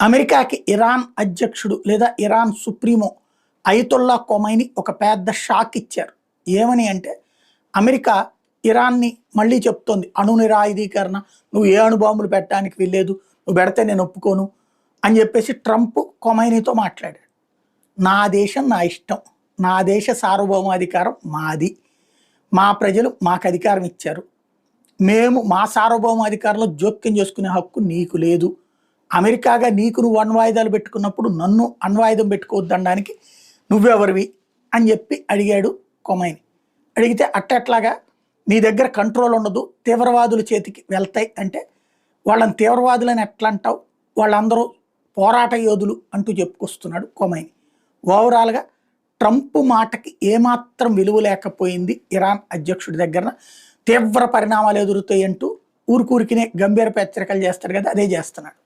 అమెరికాకి ఇరాన్ అధ్యక్షుడు లేదా ఇరాన్ సుప్రీమో అయతుల్లా కొమైని ఒక పెద్ద షాక్ ఇచ్చారు. ఏమని అంటే అమెరికా ఇరాన్ని మళ్ళీ చెప్తోంది అణు నిరాయుధీకరణ, నువ్వు ఏ అణుబాంబులు పెట్టడానికి వీల్లేదు, నువ్వు పెడితే నేను ఒప్పుకోను అని చెప్పేసి ట్రంప్ కొమైనీతో మాట్లాడాడు. నా దేశం నా ఇష్టం, నా దేశ సార్వభౌమాధికారం మాది, మా ప్రజలు మాకు అధికారం ఇచ్చారు, మేము మా సార్వభౌమాధికారంలో జోక్యం చేసుకునే హక్కు నీకు లేదు, అమెరికాగా నీకు నువ్వు అణ్వాయుధాలు పెట్టుకున్నప్పుడు నన్ను అణ్వాయుధం పెట్టుకోవద్దనడానికి నువ్వెవరివి అని చెప్పి అడిగాడు కొమైని. అడిగితే అట్టట్లాగా నీ దగ్గర కంట్రోల్ ఉండదు, తీవ్రవాదుల చేతికి వెళ్తాయి అంటే వాళ్ళని తీవ్రవాదులని ఎట్లా అంటావు, వాళ్ళందరూ పోరాట యోధులు అంటూ చెప్పుకొస్తున్నాడు కొమైని. ఓవరాల్గా ట్రంప్ మాటకి ఏమాత్రం విలువ లేకపోయింది ఇరాన్ అధ్యక్షుడి దగ్గర. తీవ్ర పరిణామాలు ఎదురుతాయి అంటూ ఊరికూరికినే గంభీర హెచ్చరికలు చేస్తాడు కదా, అదే చేస్తున్నాడు.